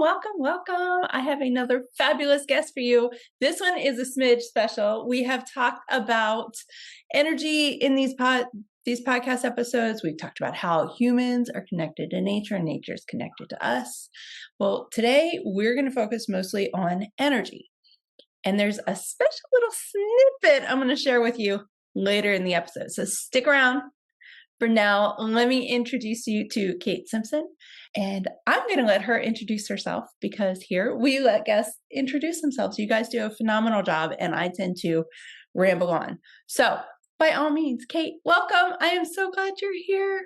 welcome. I have another fabulous guest for you. This one is a smidge special. We have talked about energy in these podcast episodes. We've talked about how humans are connected to nature and nature is connected to us. Well, today we're going to focus mostly on energy. And there's a special little snippet I'm going to share with you later in the episode. So stick around. For now, let me introduce you to Kate Simpson. And I'm going to let her introduce herself because here we let guests introduce themselves. You guys do a phenomenal job, and I tend to ramble on. So, by all means, Kate, welcome. I am so glad you're here.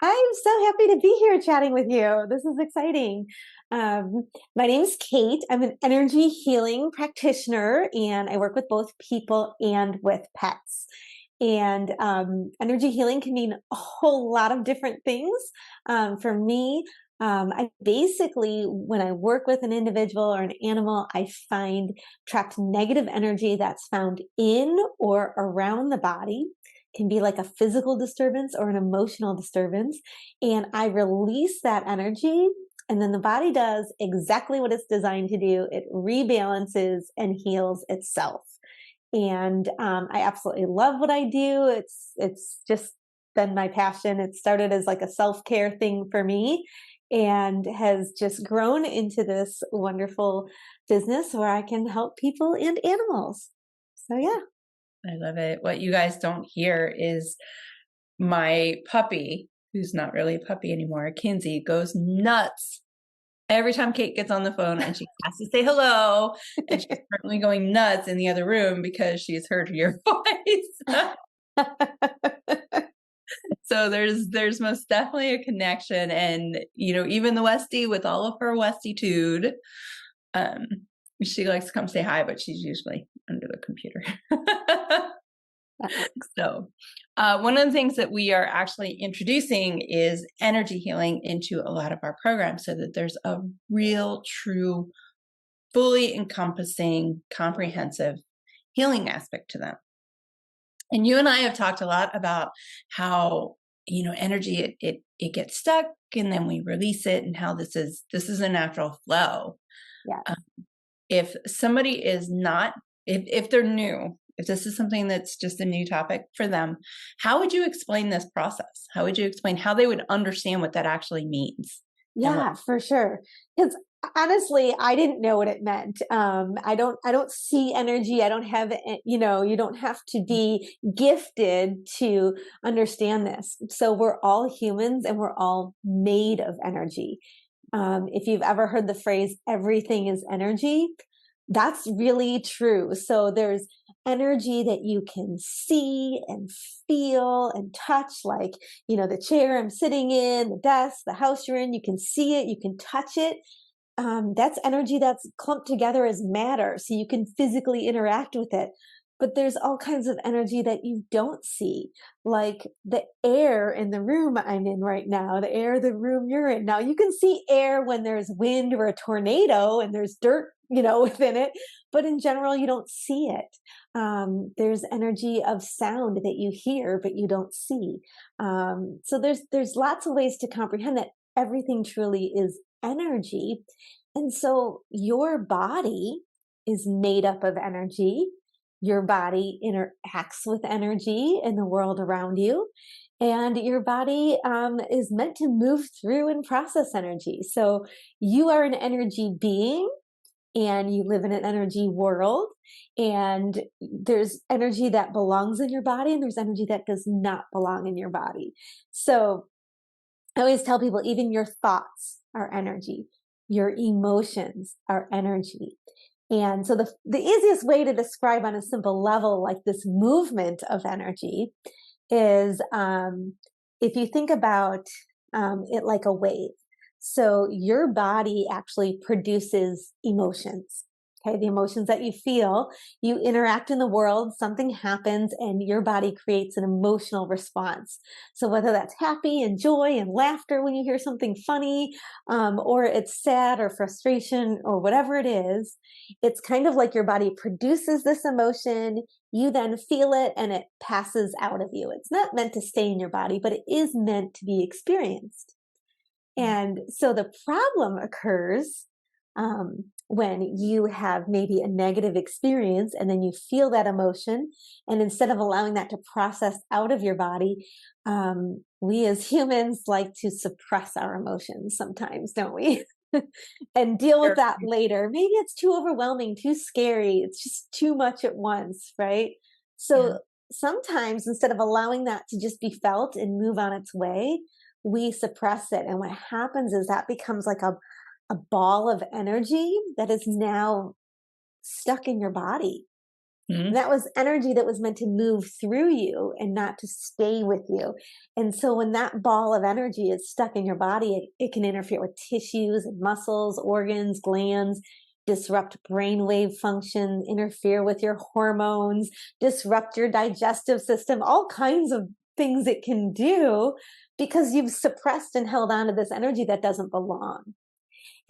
I'm so happy to be here chatting with you. This is exciting. My name is Kate. I'm an energy healing practitioner, and I work with both people and with pets. And energy healing can mean a whole lot of different things. For me, I basically, when I work with an individual or an animal, I find trapped negative energy that's found in or around the body. It can be like a physical disturbance or an emotional disturbance. And I release that energy, and then the body does exactly what it's designed to do. It rebalances and heals itself. And I absolutely love what I do. It's just been my passion. It started as like a self-care thing for me and has just grown into this wonderful business where I can help people and animals. So yeah. I love it. What you guys don't hear is my puppy, who's not really a puppy anymore, Kinsey, goes nuts every time Kate gets on the phone and she has to say hello, and she's currently going nuts in the other room because she's heard your voice. So there's most definitely a connection, and even the Westie with all of her Westie-tude, she likes to come say hi, but she's usually under the computer. So one of the things that we are actually introducing is energy healing into a lot of our programs so that there's a real, true, fully encompassing, comprehensive healing aspect to them. And you and I have talked a lot about how, energy, it gets stuck and then we release it, and how this is a natural flow. Yeah. If somebody is not, if they're new, if this is something that's just a new topic for them, how would you explain this process? How would you explain how they would understand what that actually means? Yeah, for sure. Because honestly, I didn't know what it meant. I don't see energy. I don't have, you don't have to be gifted to understand this. So we're all humans and we're all made of energy. If you've ever heard the phrase, everything is energy, that's really true. So there's energy that you can see and feel and touch, like, the chair I'm sitting in, the desk, the house you're in, you can see it, you can touch it. That's energy that's clumped together as matter, so you can physically interact with it. But there's all kinds of energy that you don't see, like the air in the room I'm in right now, the air of the room you're in. Now, you can see air when there's wind or a tornado and there's dirt, within it. But in general, you don't see it. There's energy of sound that you hear, but you don't see. So there's lots of ways to comprehend that everything truly is energy. And so your body is made up of energy. Your body interacts with energy in the world around you. And your body is meant to move through and process energy. So you are an energy being, and you live in an energy world. And there's energy that belongs in your body, and there's energy that does not belong in your body. So I always tell people, even your thoughts are energy. Your emotions are energy. And so the easiest way to describe on a simple level, like this movement of energy, is if you think about it like a wave. So your body actually produces emotions. Okay, the emotions that you feel, you interact in the world, something happens, and your body creates an emotional response. So whether that's happy and joy and laughter when you hear something funny, or it's sad or frustration or whatever it is, it's kind of like your body produces this emotion, you then feel it, and it passes out of you. It's not meant to stay in your body, but it is meant to be experienced. And so the problem occurs when you have maybe a negative experience and then you feel that emotion, and instead of allowing that to process out of your body, we as humans like to suppress our emotions sometimes, don't we? And deal with Sure. that later. Maybe it's too overwhelming, too scary. It's just too much at once, right? Yeah. So sometimes instead of allowing that to just be felt and move on its way, we suppress it. And what happens is that becomes like a ball of energy that is now stuck in your body. And Mhm. that was energy that was meant to move through you and not to stay with you. And so when that ball of energy is stuck in your body, it can interfere with tissues and muscles, organs, glands, disrupt brainwave function, interfere with your hormones, disrupt your digestive system, all kinds of things it can do because you've suppressed and held on to this energy that doesn't belong.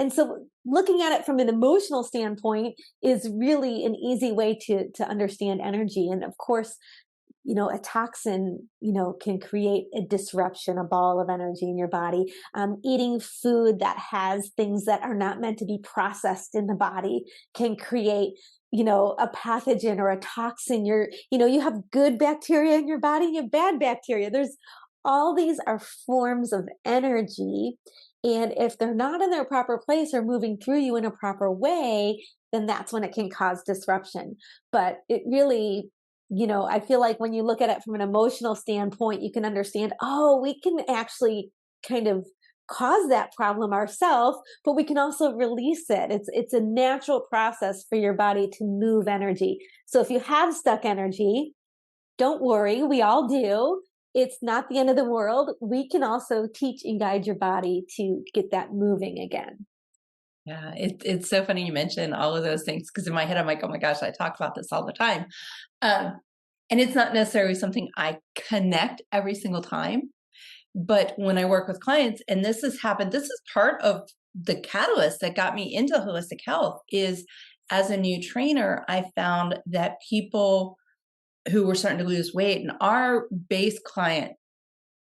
And so looking at it from an emotional standpoint is really an easy way to understand energy. And of course, a toxin, can create a disruption, a ball of energy in your body. Eating food that has things that are not meant to be processed in the body can create, a pathogen or a toxin. You have good bacteria in your body, you have bad bacteria. All these are forms of energy. And if they're not in their proper place or moving through you in a proper way, then that's when it can cause disruption. But it really, I feel like when you look at it from an emotional standpoint, you can understand, oh, we can actually kind of cause that problem ourselves, but we can also release it. It's a natural process for your body to move energy. So if you have stuck energy, don't worry, we all do. It's not the end of the world. We can also teach and guide your body to get that moving again. Yeah, it's so funny you mentioned all of those things because in my head I'm like, oh my gosh, I talk about this all the time. Um, and it's not necessarily something I connect every single time, but when I work with clients, and this has happened, this is part of the catalyst that got me into holistic health is as a new trainer, I found that people who were starting to lose weight, and our base client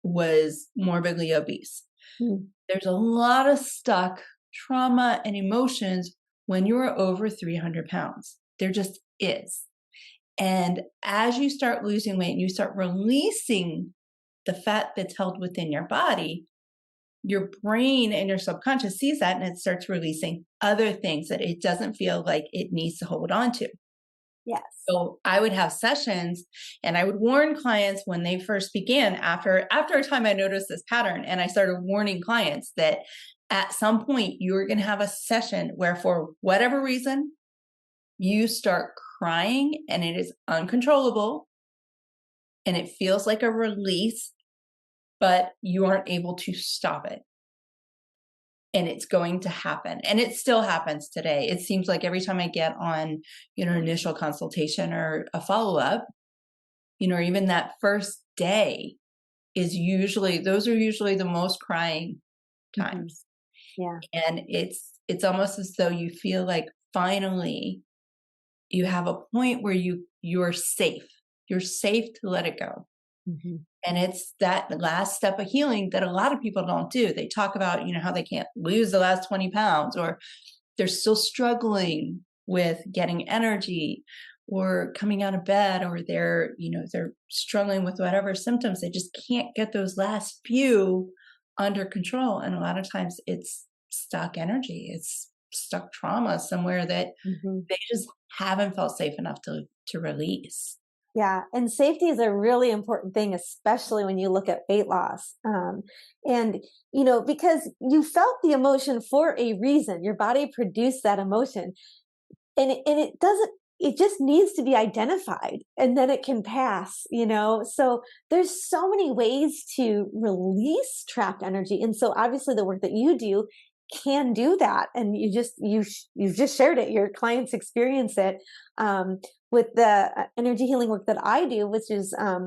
was morbidly obese. Mm. There's a lot of stuck trauma and emotions when you're over 300 pounds. There just is. And as you start losing weight and you start releasing the fat that's held within your body, your brain and your subconscious sees that and it starts releasing other things that it doesn't feel like it needs to hold on to. Yes. So I would have sessions and I would warn clients when they first began. After a time I noticed this pattern and I started warning clients that at some point you're going to have a session where for whatever reason you start crying and it is uncontrollable and it feels like a release, but you aren't able to stop it. And it's going to happen. And it still happens today. It seems like every time I get on, initial consultation or a follow-up, or even that first day those are usually the most crying Hmm. times. Yeah. And it's almost as though you feel like finally you have a point where you're safe. You're safe to let it go. Hmm. And it's that last step of healing that a lot of people don't do. They talk about, how they can't lose the last 20 pounds or they're still struggling with getting energy or coming out of bed or they're struggling with whatever symptoms. They just can't get those last few under control. And a lot of times it's stuck energy. It's stuck trauma somewhere that Hmm. they just haven't felt safe enough to release. Yeah, and safety is a really important thing, especially when you look at weight loss. And because you felt the emotion for a reason, your body produced that emotion, and it doesn't. It just needs to be identified, and then it can pass. So there's so many ways to release trapped energy, and so obviously the work that you do can do that, and you've just shared it. Your clients experience it. With the energy healing work that I do, which is I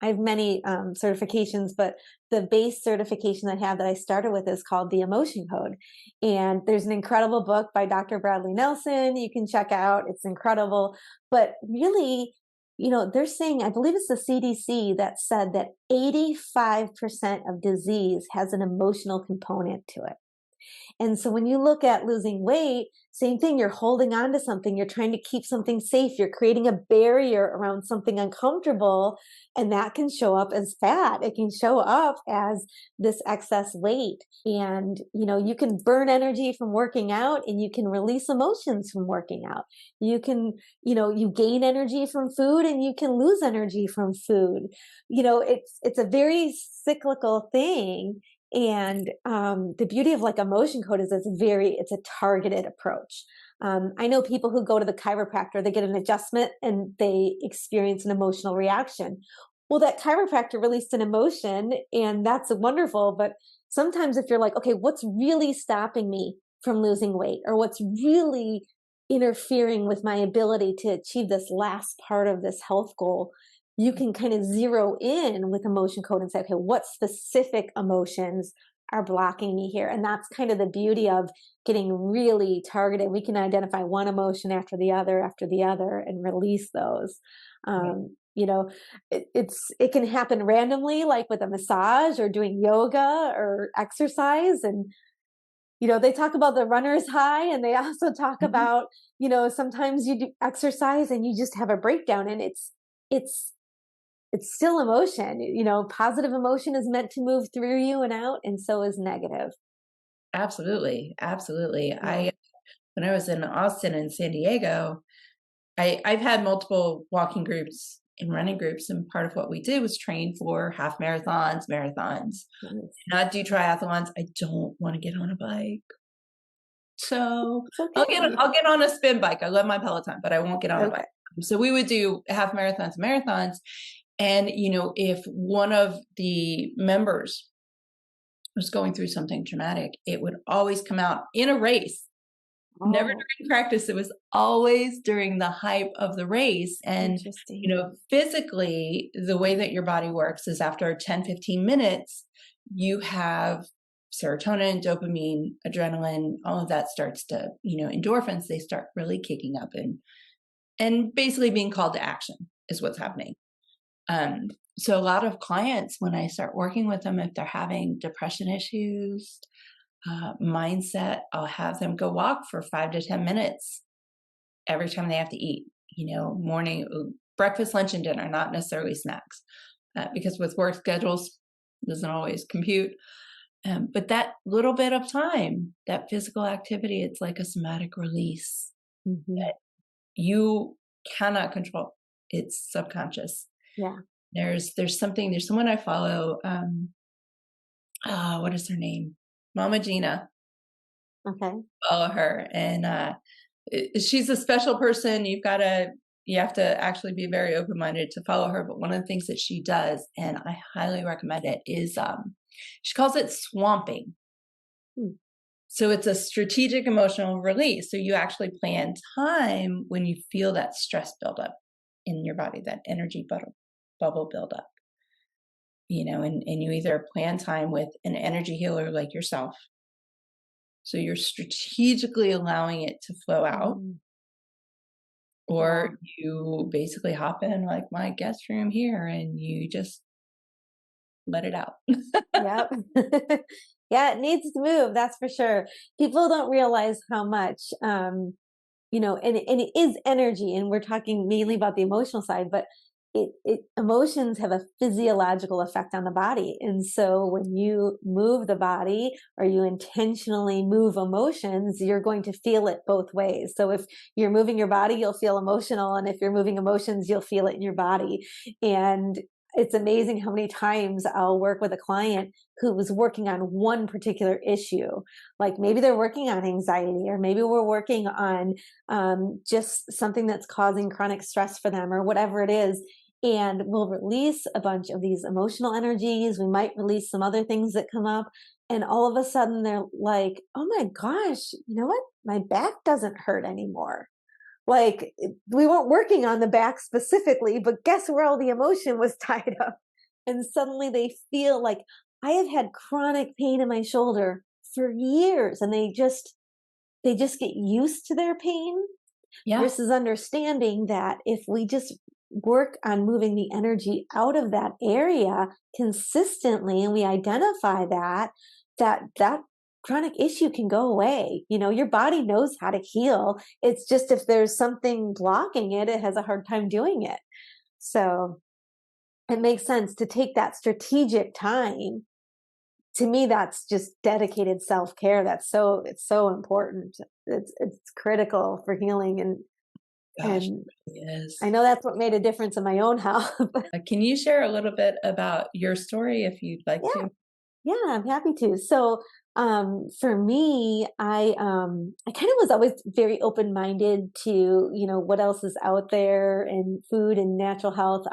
have many certifications, but the base certification I have that I started with is called the Emotion Code. And there's an incredible book by Dr. Bradley Nelson you can check out. It's incredible. But really, they're saying, I believe it's the CDC that said that 85% of disease has an emotional component to it. And so when you look at losing weight, same thing, you're holding on to something, you're trying to keep something safe, you're creating a barrier around something uncomfortable, and that can show up as fat. It can show up as this excess weight. And, you can burn energy from working out and you can release emotions from working out. You can, you gain energy from food and you can lose energy from food. It's a very cyclical thing. And the beauty of like emotion code is it's a targeted approach. I know people who go to the chiropractor, they get an adjustment and they experience an emotional reaction. Well, that chiropractor released an emotion and that's wonderful. But sometimes if you're like, okay, what's really stopping me from losing weight, or what's really interfering with my ability to achieve this last part of this health goal, you can kind of zero in with emotion code and say, okay, what specific emotions are blocking me here? And that's kind of the beauty of getting really targeted. We can identify one emotion after the other and release those. It can happen randomly, like with a massage or doing yoga or exercise. And they talk about the runner's high, and they also talk about, sometimes you do exercise and you just have a breakdown, and it's still emotion. Positive emotion is meant to move through you and out, and so is negative. Absolutely. Absolutely. Yeah. When I was in Austin and San Diego, I've had multiple walking groups and running groups. And part of what we did was train for half marathons, marathons, Nice. not do triathlons. I don't want to get on a bike. So It's okay. I'll get on a spin bike. I love my Peloton, but I won't get on a Okay. bike. So we would do half marathons, marathons. And, if one of the members was going through something traumatic, it would always come out in a race, never Oh, during practice. It was always during the hype of the race. And, interesting. physically, the way that your body works is after 10, 15 minutes, you have serotonin, dopamine, adrenaline, all of that starts to, endorphins, they start really kicking up and basically being called to action is what's happening. So a lot of clients, when I start working with them, if they're having depression issues, mindset, I'll have them go walk for 5 to 10 minutes every time they have to eat, morning, breakfast, lunch, and dinner, not necessarily snacks, because with work schedules, doesn't always compute. But that little bit of time, that physical activity, it's like a somatic release Hmm. that you cannot control. It's subconscious. Yeah. There's someone I follow. What is her name? Mama Gina. Okay. Follow her, and she's a special person. You have to actually be very open minded to follow her. But one of the things that she does, and I highly recommend it, is she calls it swamping. Hmm. So it's a strategic emotional release. So you actually plan time when you feel that stress buildup in your body, that energy bubble buildup, and you either plan time with an energy healer like yourself. So you're strategically allowing it to flow out, Mm. or Wow. you basically hop in like my guest room here and you just let it out. Yep. Yeah, it needs to move, that's for sure. People don't realize how much, and it is energy, and we're talking mainly about the emotional side, but emotions have a physiological effect on the body. And so when you move the body or you intentionally move emotions, you're going to feel it both ways. So if you're moving your body, you'll feel emotional. And if you're moving emotions, you'll feel it in your body. And it's amazing how many times I'll work with a client who was working on one particular issue. Like maybe they're working on anxiety, or maybe we're working on just something that's causing chronic stress for them, or whatever it is. And we'll release a bunch of these emotional energies. We might release some other things that come up. And all of a sudden they're like, oh my gosh, you know what? My back doesn't hurt anymore. Like we weren't working on the back specifically, but guess where all the emotion was tied up? And suddenly they feel like, I have had chronic pain in my shoulder for years, and they just get used to their pain Yeah. versus understanding that if we just work on moving the energy out of that area consistently, and we identify that chronic issue can go away. Your body knows how to heal. It's just if there's something blocking it, it has a hard time doing it. So it makes sense to take that strategic time. To me, that's just dedicated self-care. It's so important. It's critical for healing, Gosh, and it really is. I know that's what made a difference in my own health. Can you share a little bit about your story if you'd like Yeah. to? Yeah, I'm happy to. So, for me, I kind of was always very open-minded to, what else is out there in food and natural health.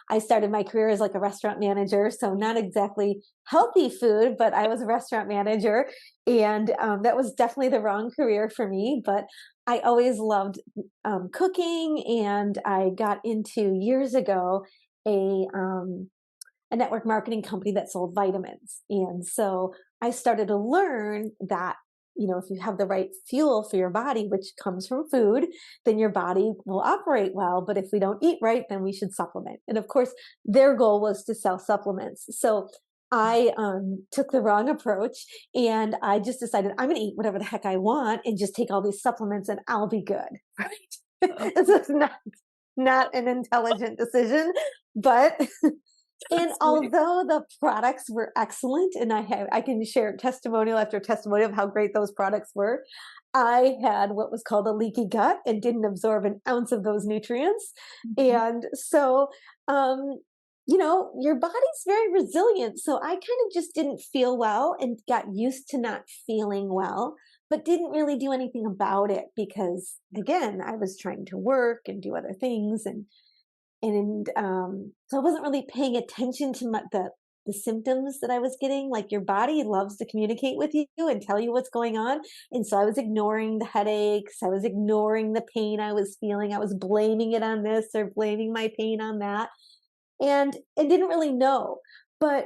I started my career as like a restaurant manager, so not exactly healthy food, but I was a restaurant manager, and that was definitely the wrong career for me. But I always loved cooking, and I got into years ago a network marketing company that sold vitamins. And so I started to learn that, if you have the right fuel for your body, which comes from food, then your body will operate well. But if we don't eat right, then we should supplement. And of course, their goal was to sell supplements. So I took the wrong approach, and I just decided I'm going to eat whatever the heck I want and just take all these supplements and I'll be good. Right. Oh, This is not an intelligent decision, but and that's really although the products were excellent, and I can share testimonial after testimonial of how great those products were, I had what was called a leaky gut and didn't absorb an ounce of those nutrients. mhm. And so, um, your body's very resilient. So I kind of just didn't feel well and got used to not feeling well, but didn't really do anything about it because, again, I was trying to work and do other things, and so I wasn't really paying attention to the symptoms that I was getting. Like, your body loves to communicate with you and tell you what's going on. And so I was ignoring the headaches. I was ignoring the pain I was feeling. I was blaming it on this or blaming my pain on that. And I didn't really know. But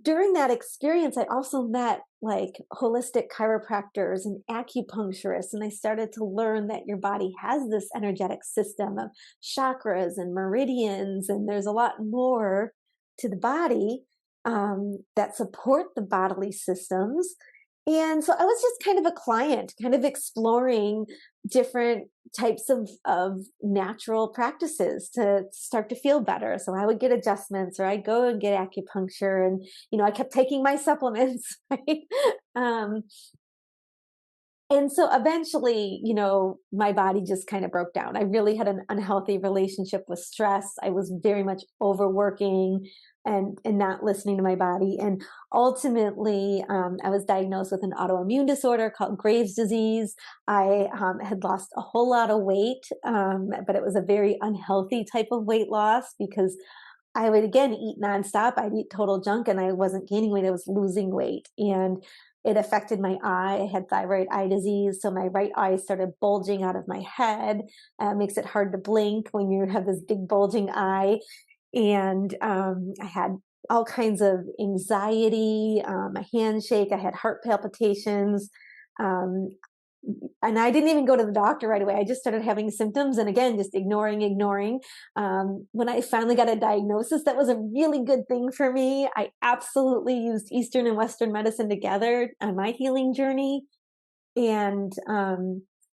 during that experience, I also met like holistic chiropractors and acupuncturists, and I started to learn that your body has this energetic system of chakras and meridians, and there's a lot more to the body that support the bodily systems. And so I was just kind of a client, kind of exploring different types of natural practices to start to feel better. So I would get adjustments, or I'd go and get acupuncture, and I kept taking my supplements, right? Um, and so eventually, my body just kind of broke down. I really had an unhealthy relationship with stress. I was very much overworking and not listening to my body. And ultimately, I was diagnosed with an autoimmune disorder called Graves' disease. I had lost a whole lot of weight, but it was a very unhealthy type of weight loss because I would again eat nonstop. I'd eat total junk and I wasn't gaining weight. I was losing weight. And it affected my eye. I had thyroid eye disease. So my right eye started bulging out of my head. Makes it hard to blink when you have this big bulging eye. And I had all kinds of anxiety, a handshake. I had heart palpitations. Um, and I didn't even go to the doctor right away. I just started having symptoms, and again, just ignoring. When I finally got a diagnosis, that was a really good thing for me. I absolutely used Eastern and Western medicine together on my healing journey. And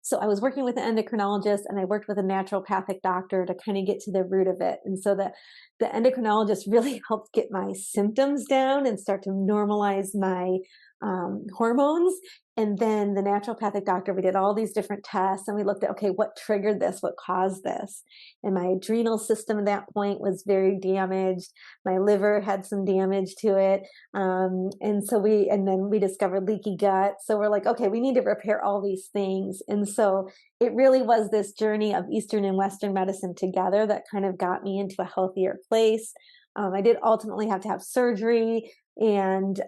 so I was working with an endocrinologist, and I worked with a naturopathic doctor to kind of get to the root of it. And so the endocrinologist really helped get my symptoms down and start to normalize my hormones. And then the naturopathic doctor, we did all these different tests, and we looked at, okay, what triggered this? What caused this? And my adrenal system at that point was very damaged. My liver had some damage to it. And then we discovered leaky gut. So we're like, okay, we need to repair all these things. And so it really was this journey of Eastern and Western medicine together that kind of got me into a healthier place. I did ultimately have to have surgery, and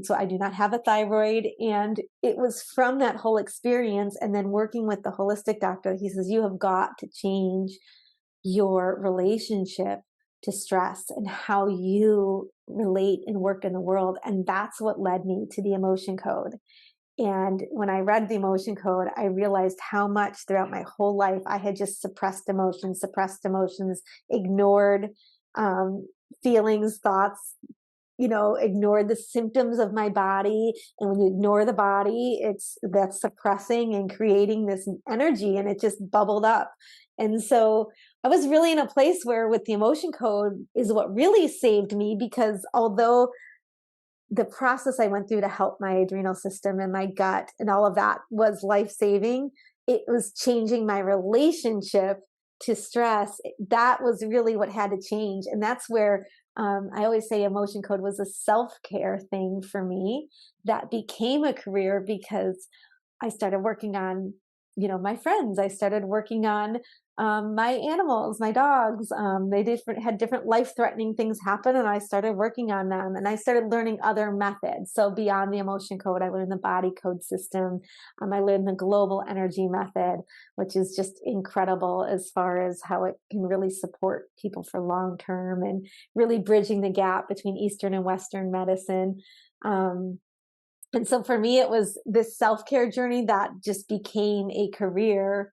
so I do not have a thyroid. And it was from that whole experience, and then working with the holistic doctor, he says, you have got to change your relationship to stress and how you relate and work in the world. And that's what led me to the emotion code. And when I read the emotion code, I realized how much throughout my whole life I had just suppressed emotions, ignored feelings, thoughts, ignore the symptoms of my body. And when you ignore the body, that's suppressing and creating this energy, and it just bubbled up. And so I was really in a place where with the emotion code is what really saved me, because although the process I went through to help my adrenal system and my gut and all of that was life-saving, it was changing my relationship to stress. That was really what had to change. And that's where I always say emotion code was a self-care thing for me that became a career, because I started working on, my friends. I started working on my animals, my dogs. They had different life-threatening things happen, and I started working on them. And I started learning other methods. So beyond the emotion code, I learned the body code system. I learned the global energy method, which is just incredible as far as how it can really support people for long term and really bridging the gap between Eastern and Western medicine. And so for me, it was this self-care journey that just became a career,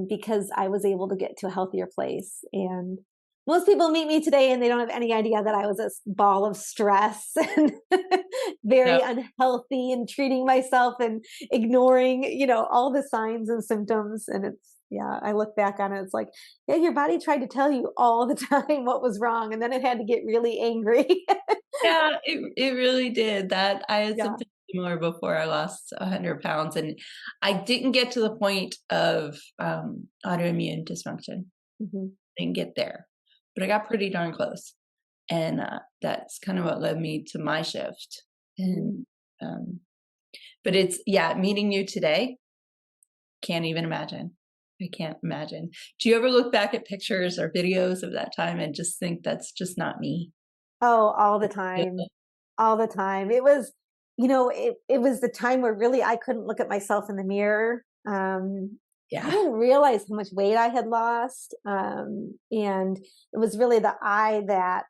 because I was able to get to a healthier place. And most people meet me today and they don't have any idea that I was a ball of stress and very unhealthy and treating myself and ignoring, all the signs and symptoms. And I look back on it, it's like, yeah, your body tried to tell you all the time what was wrong. And then it had to get really angry. Yeah, it really did. That I had Yeah. something similar before I lost 100 pounds, and I didn't get to the point of autoimmune dysfunction. Mhm. Didn't get there, but I got pretty darn close, and that's kind of what led me to my shift. And but it's meeting you today. Can't even imagine. I can't imagine. Do you ever look back at pictures or videos of that time and just think that's just not me? Oh, all the time. All the time. It was, it was the time where really I couldn't look at myself in the mirror. I Yeah. didn't realize how much weight I had lost. And it was really the eye that,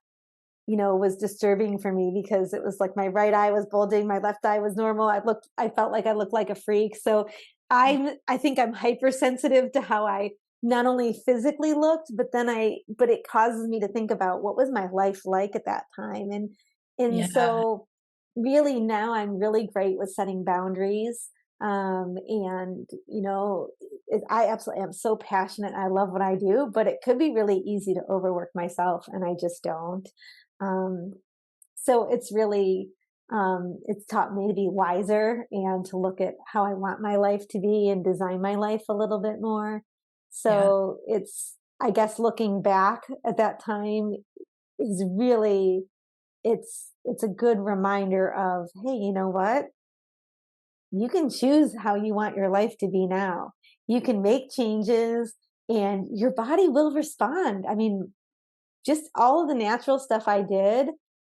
was disturbing for me, because it was like my right eye was bulging, my left eye was normal. I felt like I looked like a freak. So I think I'm hypersensitive to how I not only physically looked, but it causes me to think about what was my life like at that time. And Yeah. so really now I'm really great with setting boundaries. And I absolutely am so passionate. I love what I do, but it could be really easy to overwork myself, and I just don't. Um, so it's really, it's taught me to be wiser and to look at how I want my life to be and design my life a little bit more. Yeah. So I guess looking back at that time is really, it's a good reminder of, hey, you know what? You can choose how you want your life to be now. You can make changes and your body will respond. I mean, just all of the natural stuff I did,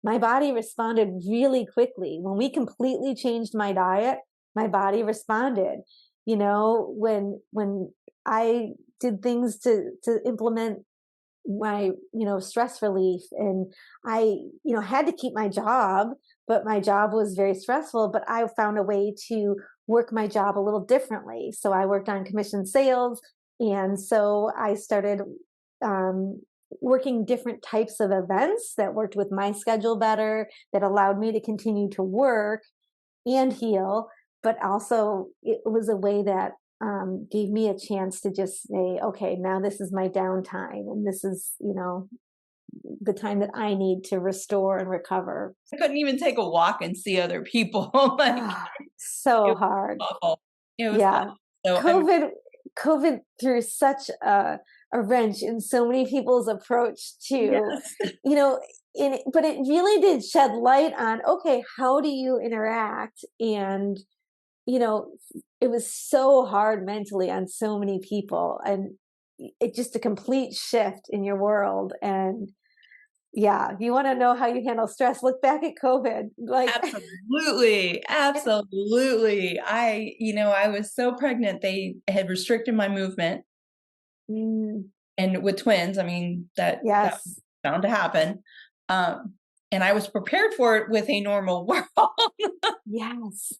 my body responded really quickly. When we completely changed my diet, my body responded. When I did things to implement my stress relief, and I had to keep my job, but my job was very stressful, but I found a way to work my job a little differently. So I worked on commission sales, and so I started um, working different types of events that worked with my schedule better, that allowed me to continue to work and heal, but also it was a way that gave me a chance to just say, okay, now this is my downtime, and this is, the time that I need to restore and recover. I couldn't even take a walk and see other people. Like Ah, it so was hard. awful. It was Yeah. awful. So I'm COVID, COVID threw such a wrench in so many people's approach to, yes. but it really did shed light on, okay, how do you interact? And, you know, it was so hard mentally on so many people, and it just a complete shift in your world. And yeah, if you want to know how you handle stress, look back at COVID. Like, Absolutely. Absolutely. I was so pregnant, they had restricted my movement. mm, And with twins, I mean, that was yes, bound to happen. Um, and I was prepared for it with a normal world. yes.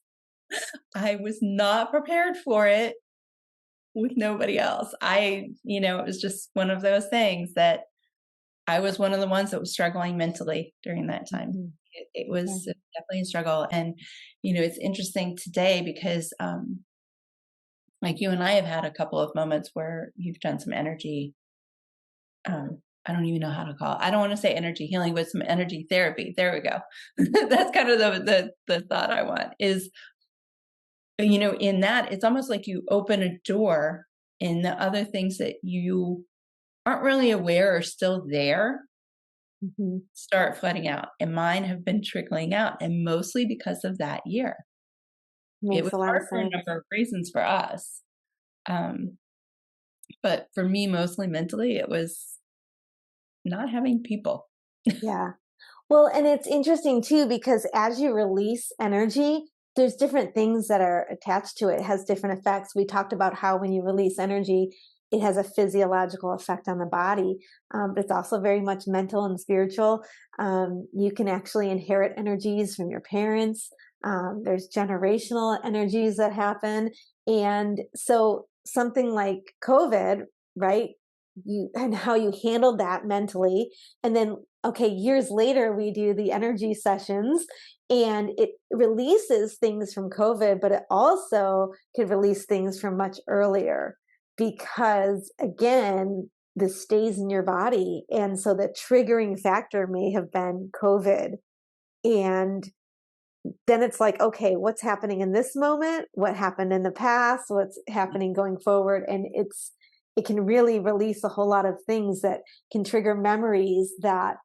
I was not prepared for it with nobody else. It was just one of those things that I was one of the ones that was struggling mentally during that time. Mhm. It Yeah. was definitely a struggle. And, it's interesting today because, like you and I have had a couple of moments where you've done some energy. I don't even know how to call it. I don't want to say energy healing, but some energy therapy. There we go. That's kind of the thought I want is, in that it's almost like you open a door and the other things that you aren't really aware are still there Hmm. start flooding out. And mine have been trickling out, and mostly because of that year. It Makes was a lot of hard for a sense. number of reasons for us. Um, but for me, mostly mentally, it was not having people. Yeah. Well, and it's interesting too, because as you release energy, there's different things that are attached to it. It has different effects. We talked about how when you release energy, it has a physiological effect on the body, but it's also very much mental and spiritual. You can actually inherit energies from your parents. There's generational energies that happen. And so something like COVID, right? And how you handled that mentally. And then okay, years later, we do the energy sessions and it releases things from COVID, but it also could release things from much earlier because, again, this stays in your body. And so the triggering factor may have been COVID. And then it's like, okay, what's happening in this moment? What happened in the past? What's happening going forward? And it can really release a whole lot of things that can trigger memories that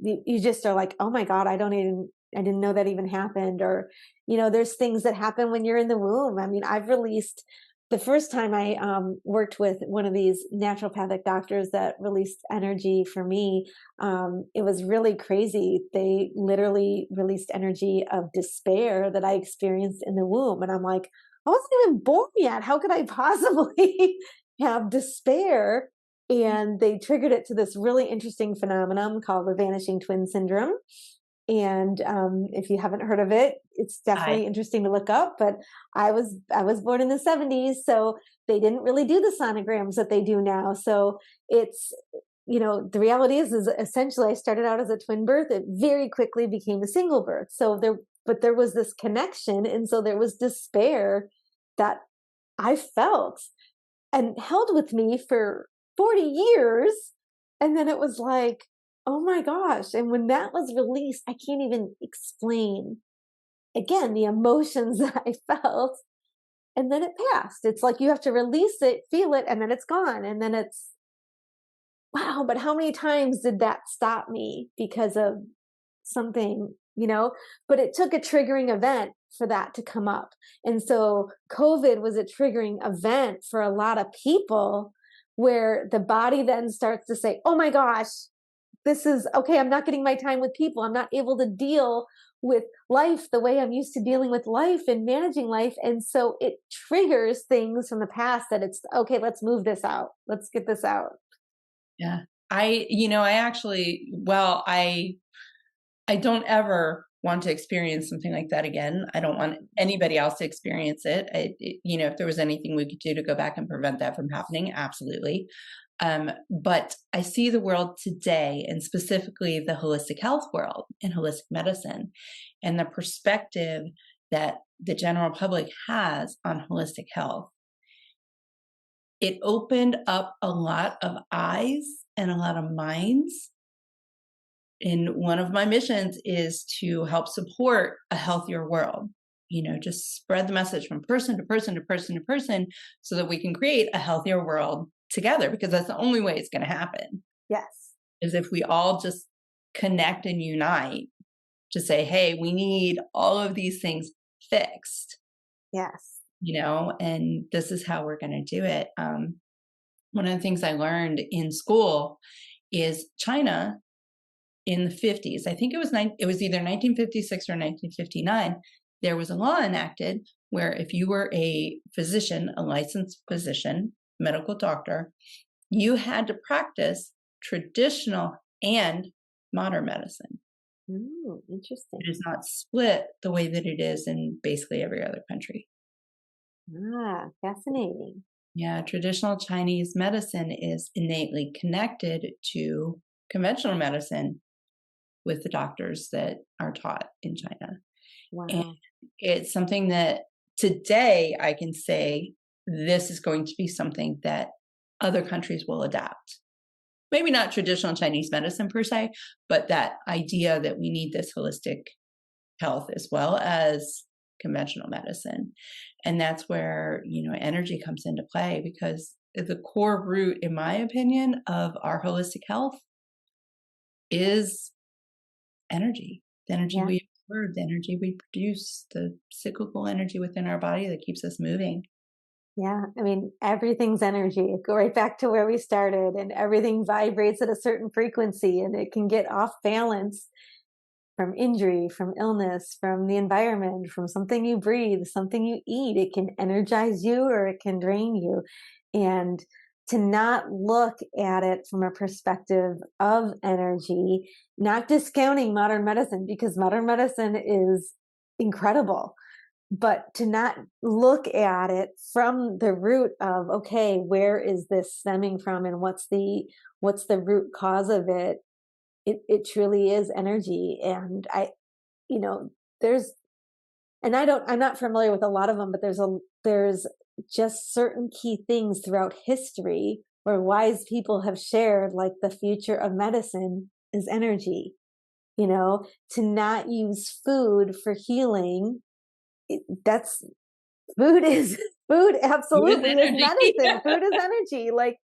you just are like, oh my God, I didn't know that even happened. Or, there's things that happen when you're in the womb. I mean, I've released the first time I worked with one of these naturopathic doctors that released energy for me. It was really crazy. They literally released energy of despair that I experienced in the womb. And I'm like, I wasn't even born yet. How could I possibly have despair? And they triggered it to this really interesting phenomenon called the vanishing twin syndrome. And if you haven't heard of it, it's I definitely interesting to look up. But I was born in the '70s, so they didn't really do the sonograms that they do now. So it's the reality is essentially I started out as a twin birth. It very quickly became a single birth. But there was this connection, and so there was despair that I felt and held with me for 40 years. And then it was like, oh my gosh. And when that was released, I can't even explain again the emotions that I felt. And then it passed. It's like you have to release it, feel it, and then it's gone. And then it's, wow, but how many times did that stop me because of something? But it took a triggering event for that to come up. And so COVID was a triggering event for a lot of people where the body then starts to say, oh my gosh, this is okay. I'm not getting my time with people. I'm not able to deal with life the way I'm used to dealing with life and managing life. And so it triggers things from the past that it's okay, let's move this out. Let's get this out. Yeah. I actually, well, I don't ever want to experience something like that again. I don't want anybody else to experience it. If there was anything we could do to go back and prevent that from happening, absolutely. But I see the world today, and specifically the holistic health world and holistic medicine, and the perspective that the general public has on holistic health. It opened up a lot of eyes and a lot of minds. And one of my missions is to help support a healthier world. Just spread the message from person to person to person to person so that we can create a healthier world together, because that's the only way it's going to happen Yes. is if we all just connect and unite to say, hey, we need all of these things fixed, Yes. and this is how we're going to do it. One of the things I learned in school is China in the 50s. I think it was either 1956 or 1959. There was a law enacted where if you were a physician, a licensed physician, medical doctor, you had to practice traditional and modern medicine. Ooh, It interesting. is not split the way that it is in basically every other country. Ah, fascinating. Yeah, traditional Chinese medicine is innately connected to conventional medicine. with the doctors that are taught in China. And Wow. it's something that today I can say this is going to be something that other countries will adapt. Maybe not traditional Chinese medicine per se, but that idea that we need this holistic health as well as conventional medicine. And that's where, energy comes into play, because the core root, in my opinion, of our holistic health is energy. The energy Yeah. we absorb, the energy we produce, the cyclical energy within our body that keeps us moving. Yeah. I mean, everything's energy. Go right back to where we started, and everything vibrates at a certain frequency, and it can get off balance from injury, from illness, from the environment, from something you breathe, something you eat. It can energize you or it can drain you. And to not look at it from a perspective of energy, not discounting modern medicine, because modern medicine is incredible, but to not look at it from the root of, okay, where is this stemming from, and what's the root cause of it. It truly is energy. And you know there's and I'm not familiar with a lot of them, but there's just certain key things throughout history where wise people have shared, like the future of medicine is energy. To not use food for healing, that's food is food It was absolutely is energy. medicine. Food is energy. Like,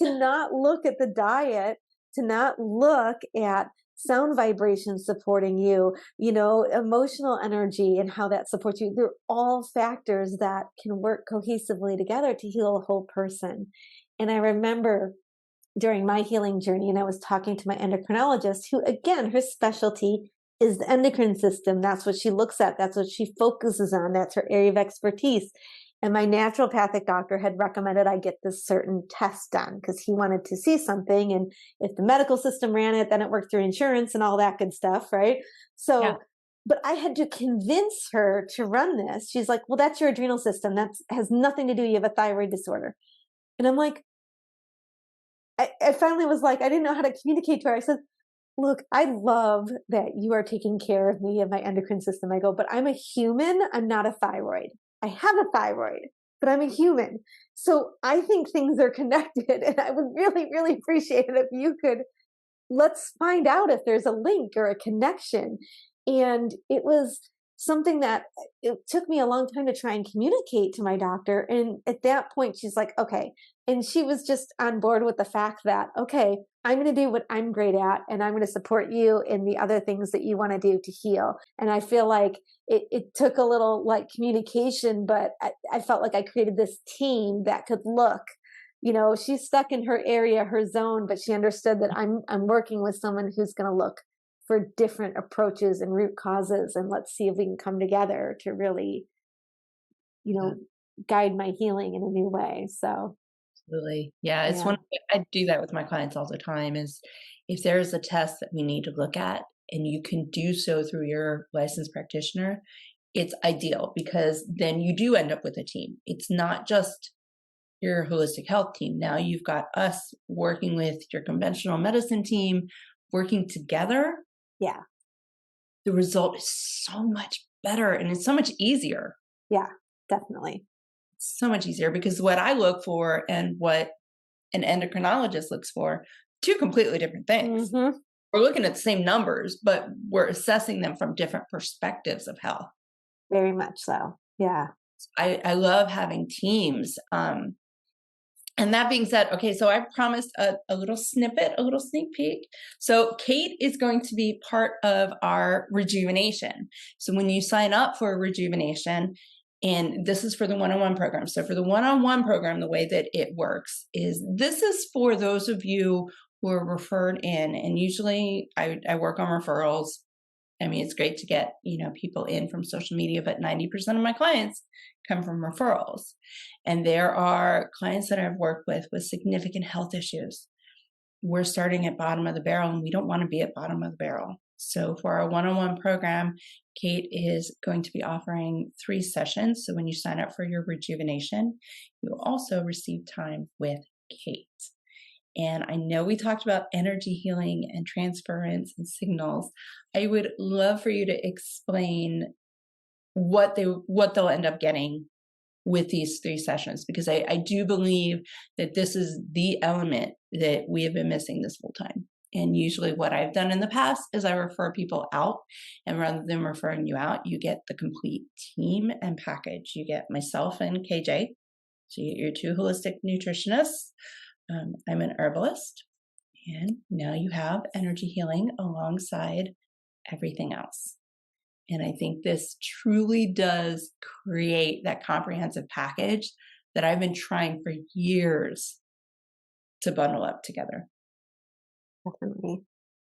to not look at the diet, to not look at sound vibrations supporting you, emotional energy and how that supports you. They're all factors that can work cohesively together to heal a whole person. And I remember during my healing journey, and I was talking to my endocrinologist, who, again, her specialty is the endocrine system. That's what she looks at. That's what she focuses on. That's her area of expertise. And my naturopathic doctor had recommended I get this certain test done because he wanted to see something. And if the medical system ran it, then it worked through insurance and all that good stuff, right? Yeah. So, but I had to convince her to run this. She's like, well, that's your adrenal system. That has nothing to do. You have a thyroid disorder. And I'm like, I finally was like, I didn't know how to communicate to her. I said, look, I love that you are taking care of me and my endocrine system. I go, but I'm a human. I'm not a thyroid. I have a thyroid, but I'm a human. So I think things are connected. And I would really, really appreciate it if you could, let's find out if there's a link or a connection. And it was something that it took me a long time to try and communicate to my doctor. And at that point, she's like, okay. And she was just on board with the fact that, okay, I'm going to do what I'm great at, and I'm going to support you in the other things that you want to do to heal. And I feel like it took a little like communication, but I felt like I created this team that could look, she's stuck in her area, her zone, but she understood that I'm working with someone who's going to look for different approaches and root causes, and let's see if we can come together to really, you know, guide my healing in a new way. So, Absolutely. Yeah, it's yeah. one I do that with my clients all the time. Is if there's a test that we need to look at and you can do so through your licensed practitioner, it's ideal, because then you do end up with a team. It's not just your holistic health team. Now you've got us working with your conventional medicine team, working together. Yeah. The result is so much better and it's so much easier. Yeah, definitely. So much easier, because what I look for and what an endocrinologist looks for, two completely different things. Hmm. We're looking at the same numbers, but we're assessing them from different perspectives of health. Very much so. Yeah. I love having teams. And that being said, okay, so I promised a little snippet, a little sneak peek. So Kate is going to be part of our rejuvenation. So when you sign up for rejuvenation, and this is for the one-on-one program. So for the one-on-one program, the way that it works is this is for those of you who are referred in. And usually I work on referrals. I mean, it's great to get, people in from social media, but 90% of my clients come from referrals. And there are clients that I've worked with significant health issues. We're starting at bottom of the barrel, and we don't want to be at bottom of the barrel. So for our one-on-one program, Kate is going to be offering 3 sessions. So when you sign up for your rejuvenation, you will also receive time with Kate. And I know we talked about energy healing and transference and signals. I would love for you to explain what they'll end up getting with these 3 sessions, because I do believe that this is the element that we have been missing this whole time. And usually what I've done in the past is I refer people out, and rather than referring you out, you get the complete team and package. You get myself and KJ. So you get your 2 holistic nutritionists. I'm an herbalist. And now you have energy healing alongside everything else. And I think this truly does create that comprehensive package that I've been trying for years to bundle up together. Definitely.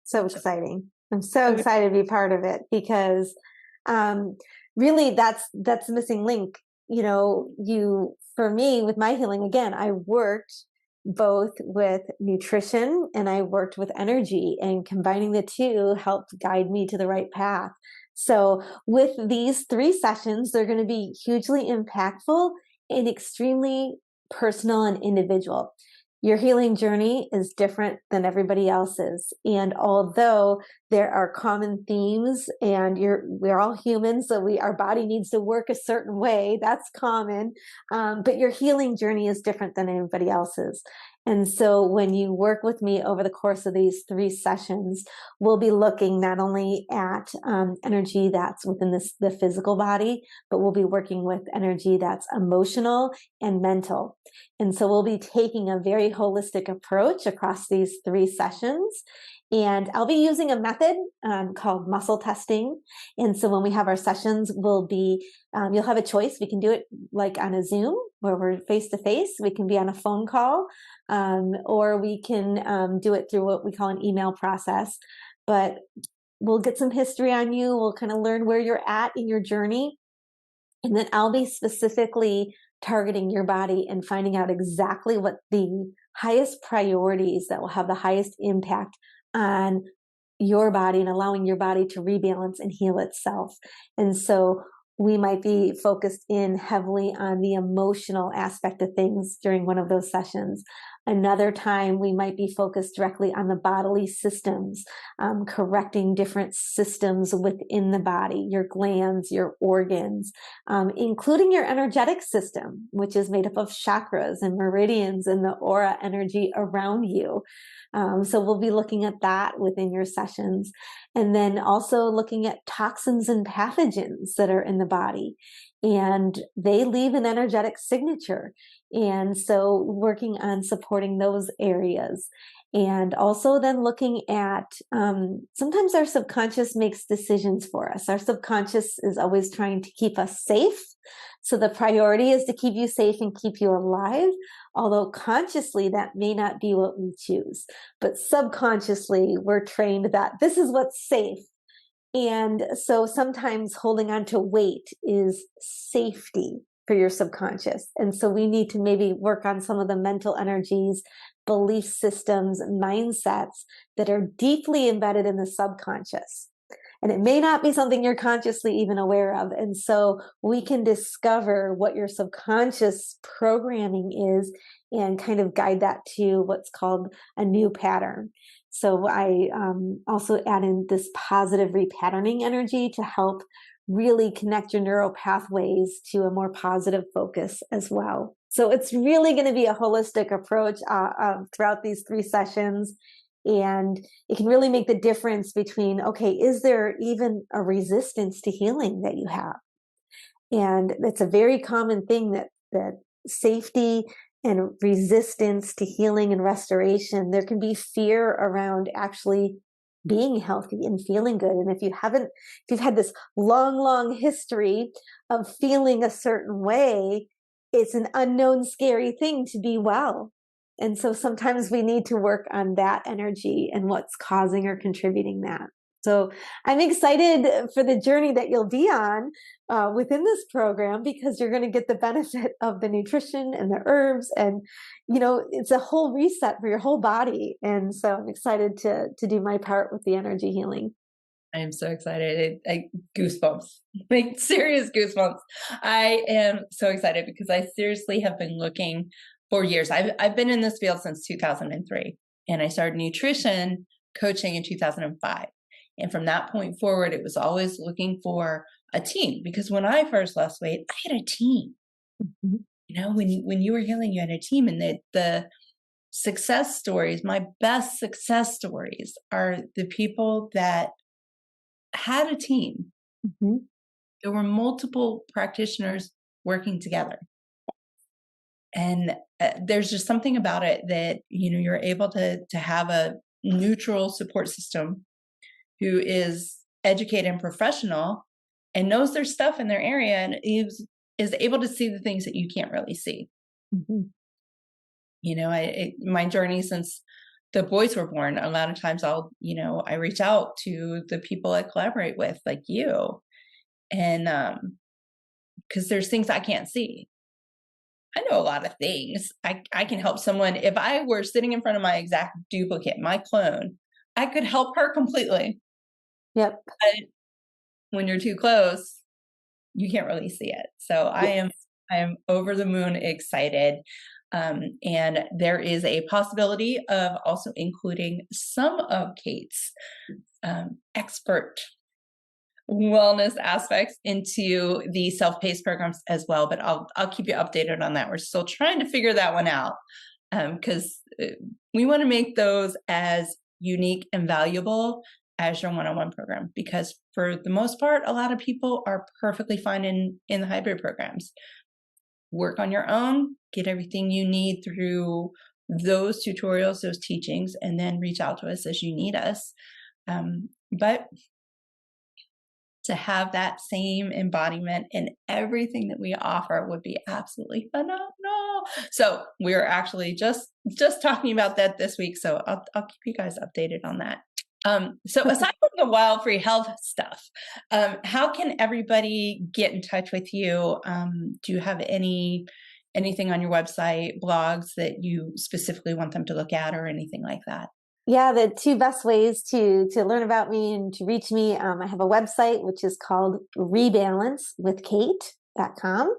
So exciting. I'm so excited to be part of it, because really that's the missing link. For me, with my healing, again, I worked both with nutrition and I worked with energy, and combining the two helped guide me to the right path. So with these 3 sessions, they're going to be hugely impactful and extremely personal and individual. Your healing journey is different than everybody else's. And although there are common themes, and we're all humans, so our body needs to work a certain way, that's common. But your healing journey is different than anybody else's. And so when you work with me over the course of these 3 sessions, we'll be looking not only at energy that's within the physical body, but we'll be working with energy that's emotional and mental. And so we'll be taking a very holistic approach across these 3 sessions. And I'll be using a method called muscle testing. And so when we have our sessions, you'll have a choice. We can do it like on a Zoom where we're face to face. We can be on a phone call, or we can do it through what we call an email process. But we'll get some history on you. We'll kind of learn where you're at in your journey. And then I'll be specifically targeting your body and finding out exactly what the highest priorities that will have the highest impact on your body and allowing your body to rebalance and heal itself. And so we might be focused in heavily on the emotional aspect of things during one of those sessions. Another time, we might be focused directly on the bodily systems, correcting different systems within the body, your glands, your organs, including your energetic system, which is made up of chakras and meridians and the aura energy around you. So we'll be looking at that within your sessions. And then also looking at toxins and pathogens that are in the body. And they leave an energetic signature. And so working on supporting those areas. And also then looking at, sometimes our subconscious makes decisions for us. Our subconscious is always trying to keep us safe. So the priority is to keep you safe and keep you alive. Although consciously that may not be what we choose, but subconsciously we're trained that this is what's safe. And so sometimes holding on to weight is safety for your subconscious. And so we need to maybe work on some of the mental energies, belief systems, mindsets that are deeply embedded in the subconscious. And it may not be something you're consciously even aware of. And so we can discover what your subconscious programming is and kind of guide that to what's called a new pattern. So I also add in this positive repatterning energy to help really connect your neural pathways to a more positive focus as well. So it's really going to be a holistic approach throughout these 3 sessions. And it can really make the difference between, okay, is there even a resistance to healing that you have? And it's a very common thing that safety and resistance to healing and restoration, there can be fear around actually being healthy and feeling good. And if you've had this long history of feeling a certain way, it's an unknown, scary thing to be well. And so sometimes we need to work on that energy and what's causing or contributing that. So I'm excited for the journey that you'll be on within this program, because you're going to get the benefit of the nutrition and the herbs, and it's a whole reset for your whole body. And so I'm excited to do my part with the energy healing. I am so excited. Goosebumps, like serious goosebumps. I am so excited because I seriously have been looking for years. I've been in this field since 2003, and I started nutrition coaching in 2005. And from that point forward, it was always looking for a team, because when I first lost weight, I had a team. Mm-hmm. You know, when you were healing, you had a team, and the success stories, my best success stories, are the people that had a team. Mm-hmm. There were multiple practitioners working together. And there's just something about it that, you know, you're able to have a neutral support system who is educated and professional and knows their stuff in their area, and is able to see the things that you can't really see. Mm-hmm. You know, my journey since the boys were born, a lot of times I reach out to the people I collaborate with, like you, and because there's things I can't see. I know a lot of things. I can help someone. If I were sitting in front of my exact duplicate, my clone, I could help her completely. Yep. But when you're too close, you can't really see it. So I am over the moon excited. And there is a possibility of also including some of Kate's expert wellness aspects into the self-paced programs as well. But I'll keep you updated on that. We're still trying to figure that one out, because we want to make those as unique and valuable as your one-on-one program, because for the most part, a lot of people are perfectly fine in the hybrid programs. Work on your own, get everything you need through those tutorials, those teachings, and then reach out to us as you need us. But to have that same embodiment in everything that we offer would be absolutely phenomenal. So we're actually just talking about that this week. So I'll keep you guys updated on that. So aside from the Wild Free Health stuff, how can everybody get in touch with you? Do you have anything on your website, blogs that you specifically want them to look at, or anything like that? Yeah, the two best ways to learn about me and to reach me, I have a website which is called rebalancewithkate.com.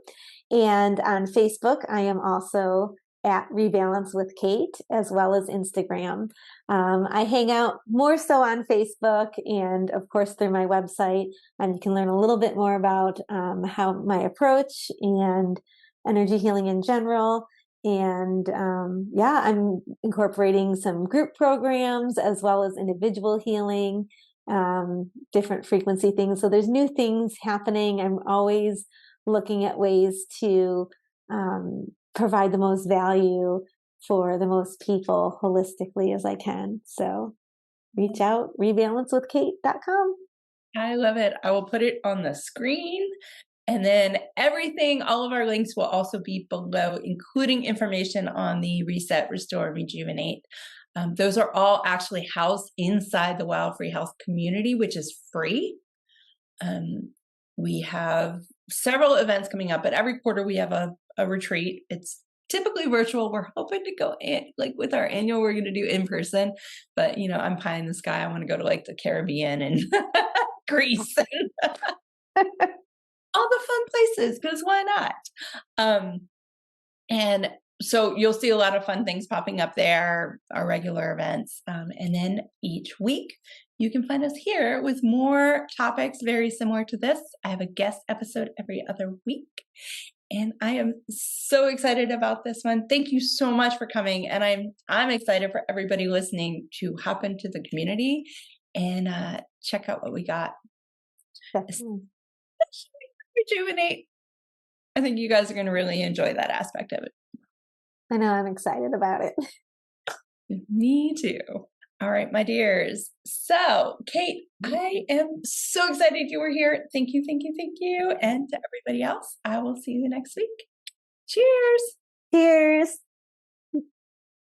And on Facebook, I am also at Rebalance with Kate, as well as Instagram. I hang out more so on Facebook, and of course through my website. And you can learn a little bit more about how my approach and energy healing in general. And I'm incorporating some group programs as well as individual healing, different frequency things. So there's new things happening. I'm always looking at ways to provide the most value for the most people holistically as I can. So reach out, rebalancewithkate.com. I love it. I will put it on the screen. And then all of our links will also be below, including information on the Reset, Restore, Rejuvenate. Those are all actually housed inside the Wild Free Health community, which is free. We have several events coming up, but every quarter we have a retreat. It's typically virtual. We're hoping to go in, like with our annual, we're going to do in person, but you know, I'm pie in the sky. I want to go to like the Caribbean and Greece and all the fun places, because why not? And so you'll see a lot of fun things popping up there, our regular events. And then each week you can find us here with more topics very similar to this. I have a guest episode every other week, and I am so excited about this one. Thank you so much for coming. And I'm excited for everybody listening to hop into the community and check out what we got. Definitely. Rejuvenate. I think you guys are going to really enjoy that aspect of it. I know, I'm excited about it. Me too. All right, my dears. So, Kate, I am so excited you were here. Thank you, thank you, thank you. And to everybody else, I will see you next week. Cheers. Cheers.